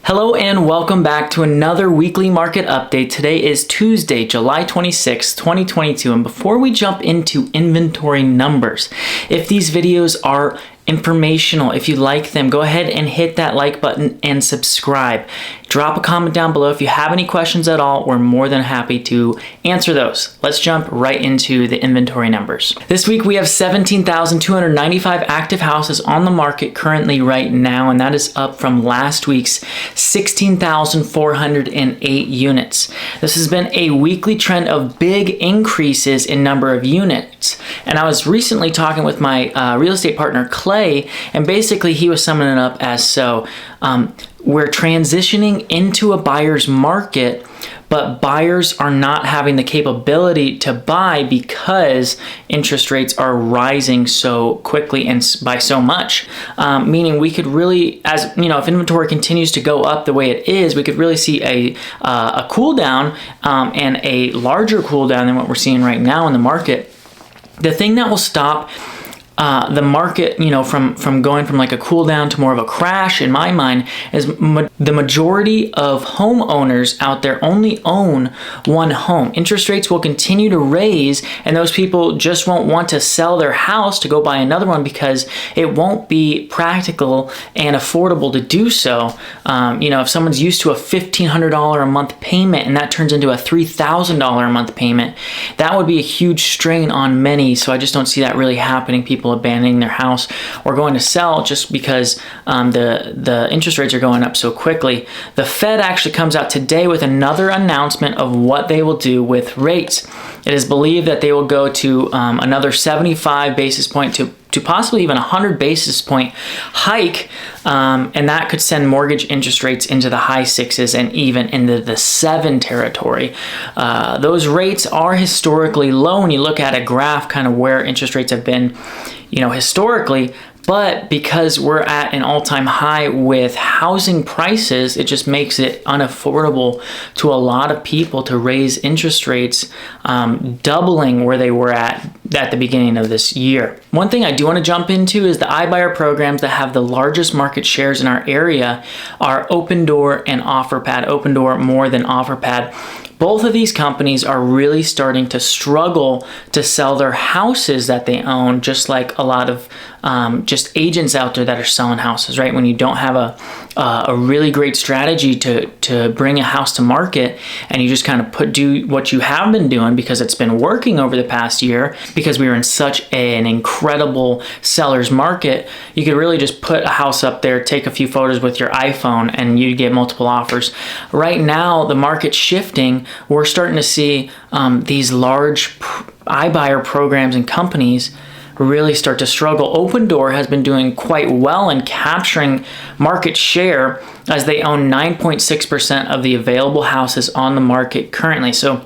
Hello and welcome back to another weekly market update. Today is Tuesday, July 26, 2022. And before we jump into inventory numbers, if these videos are informational, if you like them, go ahead and hit that like button and subscribe. Drop a comment down below if you have any questions at all. We're more than happy to answer those. Let's jump right into the inventory numbers. This week we have 17,295 active houses on the market currently right now, and that is up from last week's 16,408 units. This has been a weekly trend of big increases in number of units. And I was recently talking with my real estate partner, Clay, and basically he was summing it up as so. We're transitioning into a buyer's market, but buyers are not having the capability to buy because interest rates are rising so quickly and by so much. Meaning we could really, as you know, if inventory continues to go up the way it is, we could really see a cool down and a larger cool down than what we're seeing right now in the market. The thing that will stop the market, you know, from going from like a cool down to more of a crash, in my mind, is the majority of homeowners out there only own one home. Interest rates will continue to raise, and those people just won't want to sell their house to go buy another one because it won't be practical and affordable to do so. You know, if someone's used to a $1,500 a month payment and that turns into a $3,000 a month payment, that would be a huge strain on many. So I just don't see that really happening. People abandoning their house or going to sell just because the interest rates are going up so quickly. The Fed actually comes out today with another announcement of what they will do with rates. It is believed that they will go to another 75 basis point to possibly even 100 basis point hike, and that could send mortgage interest rates into the high sixes and even into the 7 territory. Those rates are historically low when you look at a graph kind of where interest rates have been, you know, historically. But because we're at an all-time high with housing prices, it just makes it unaffordable to a lot of people to raise interest rates, doubling where they were at the beginning of this year. One thing I do want to jump into is the iBuyer programs that have the largest market shares in our area are OpenDoor and OfferPad. OpenDoor more than OfferPad. Both of these companies are really starting to struggle to sell their houses that they own, just like a lot of just agents out there that are selling houses, right? When you don't have a really great strategy to bring a house to market, and you just kind of do what you have been doing because it's been working over the past year, because we were in such an incredible seller's market, you could really just put a house up there, take a few photos with your iPhone, and you get multiple offers. Right now, the market's shifting. We're starting to see these large iBuyer programs and companies really start to struggle. OpenDoor has been doing quite well in capturing market share, as they own 9.6% of the available houses on the market currently. So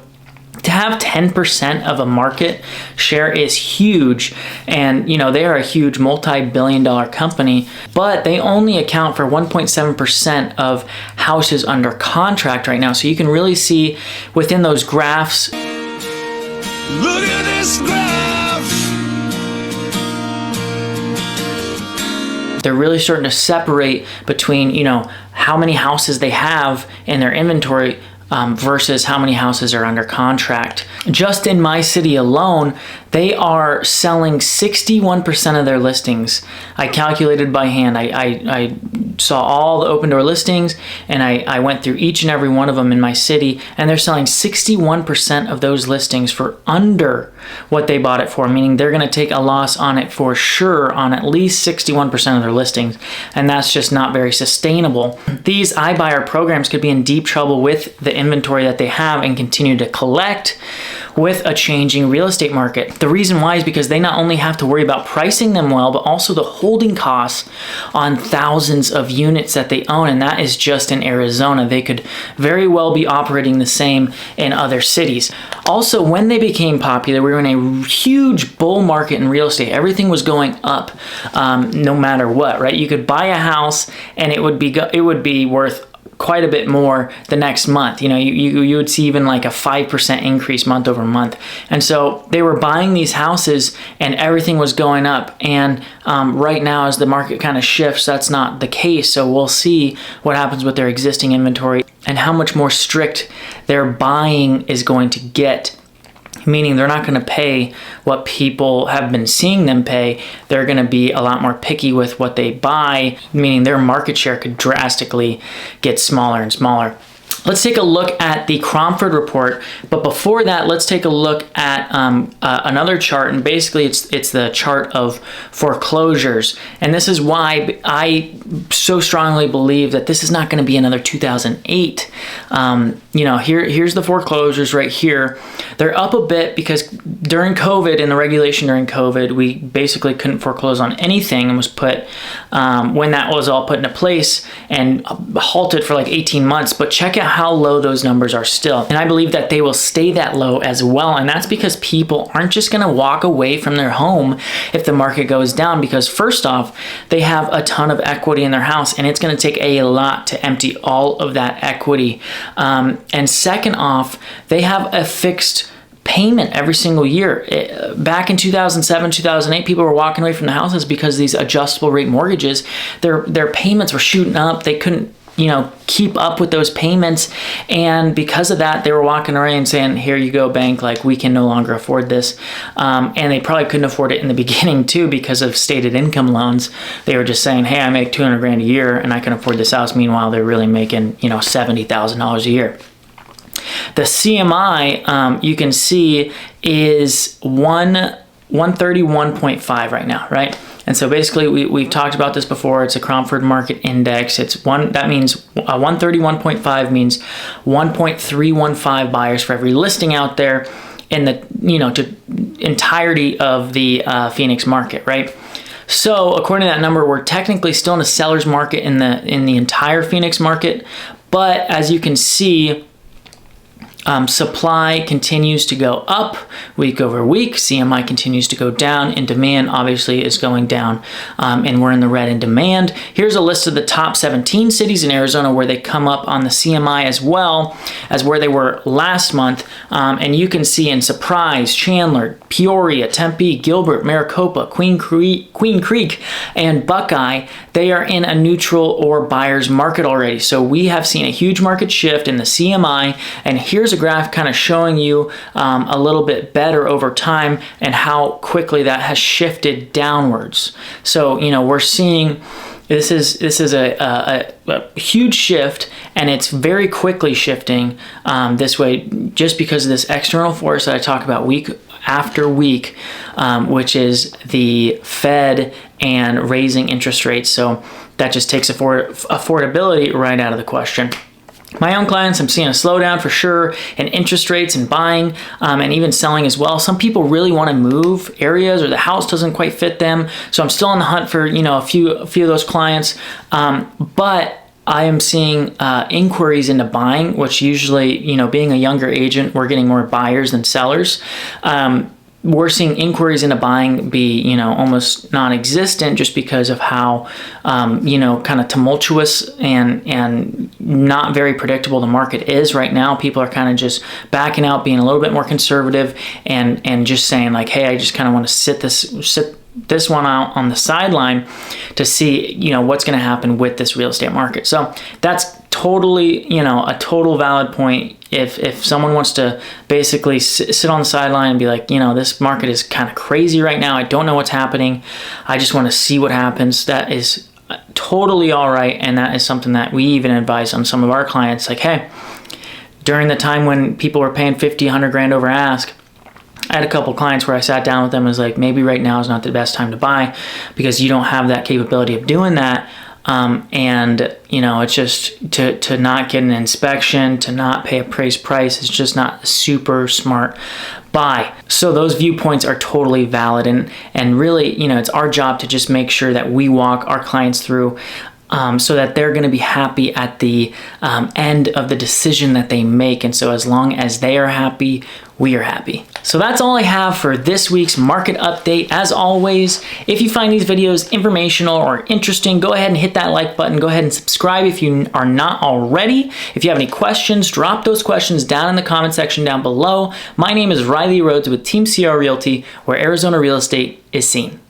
to have 10% of a market share is huge, and you know, they are a huge multi-billion-dollar company, but they only account for 1.7% of houses under contract right now. So you can really see within those graphs. Look at this graph. They're really starting to separate between, you know, how many houses they have in their inventory versus how many houses are under contract. Just in my city alone, they are selling 61% of their listings. I calculated by hand. I saw all the OpenDoor listings, and I went through each and every one of them in my city, and they're selling 61% of those listings for under what they bought it for, meaning they're going to take a loss on it for sure on at least 61% of their listings, and that's just not very sustainable. These iBuyer programs could be in deep trouble with the inventory that they have and continue to collect with a changing real estate market. The reason why is because they not only have to worry about pricing them well, but also the holding costs on thousands of units that they own, and that is just in Arizona. They could very well be operating the same in other cities. Also, when they became popular, we were in a huge bull market in real estate. Everything was going up no matter what, right? You could buy a house and it would be worth quite a bit more the next month. You would see even like a 5% increase month over month. And so they were buying these houses and everything was going up. And right now, as the market kind of shifts, that's not the case. So we'll see what happens with their existing inventory and how much more strict their buying is going to get. Meaning they're not going to pay what people have been seeing them pay. They're going to be a lot more picky with what they buy, meaning their market share could drastically get smaller and smaller. Let's take a look at the Cromford report, but before that, let's take a look at another chart, and basically it's the chart of foreclosures. And this is why I so strongly believe that this is not going to be another 2008. Here's the foreclosures right here. They're up a bit because during COVID and the regulation during COVID, we basically couldn't foreclose on anything, and was put, when that was all put into place and halted for like 18 months. But check out how low those numbers are still. And I believe that they will stay that low as well. And that's because people aren't just going to walk away from their home if the market goes down, because first off, they have a ton of equity in their house and it's going to take a lot to empty all of that equity. And second off, they have a fixed payment every single year. Back in 2007, 2008, people were walking away from the houses because these adjustable rate mortgages, their payments were shooting up. They couldn't keep up with those payments. And because of that, they were walking away and saying, here you go, bank, like we can no longer afford this. And they probably couldn't afford it in the beginning too, because of stated income loans. They were just saying, hey, I make 200 grand a year and I can afford this house. Meanwhile, they're really making, $70,000 a year. The CMI, you can see, is 131.5 right now, right? And so basically, we've talked about this before. It's a Cromford Market Index. That means 131.5 means 1.315 buyers for every listing out there in the entirety of the Phoenix market, right? So according to that number, we're technically still in a seller's market in the entire Phoenix market, but as you can see, supply continues to go up week over week. CMI continues to go down, and demand obviously is going down, and we're in the red in demand. Here's a list of the top 17 cities in Arizona where they come up on the CMI as well as where they were last month. And you can see in Surprise, Chandler, Peoria, Tempe, Gilbert, Maricopa, Queen Creek, and Buckeye, they are in a neutral or buyer's market already. So we have seen a huge market shift in the CMI, and here's a graph kind of showing you a little bit better over time and how quickly that has shifted downwards. So we're seeing this is a huge shift, and it's very quickly shifting this way just because of this external force that I talk about week after week, which is the Fed and raising interest rates. So that just takes affordability right out of the question. My own clients, I'm seeing a slowdown for sure in interest rates and buying, and even selling as well. Some people really want to move areas, or the house doesn't quite fit them. So I'm still on the hunt for a few of those clients, but I am seeing inquiries into buying, which usually, being a younger agent, we're getting more buyers than sellers. We're seeing inquiries into buying be, almost non-existent, just because of how, kind of tumultuous and not very predictable the market is right now. People are kind of just backing out, being a little bit more conservative, and just saying like, hey, I just kind of want to sit this one out on the sideline to see, what's going to happen with this real estate market. So that's totally, a total valid point. If someone wants to basically sit on the sideline and be like, this market is kind of crazy right now, I don't know what's happening, I just want to see what happens, that is totally all right. And that is something that we even advise on some of our clients, like, hey, during the time when people were paying 50, 100 grand over ask, I had a couple clients where I sat down with them and was like, maybe right now is not the best time to buy because you don't have that capability of doing that. It's just to not get an inspection, to not pay a appraised price, it's just not a super smart buy. So those viewpoints are totally valid, and really, it's our job to just make sure that we walk our clients through so that they're going to be happy at the end of the decision that they make. And so as long as they are happy, we are happy. So that's all I have for this week's market update. As always, if you find these videos informational or interesting, go ahead and hit that like button. Go ahead and subscribe if you are not already. If you have any questions, drop those questions down in the comment section down below. My name is Rhodes with Team CR Realty, where Arizona real estate is seen.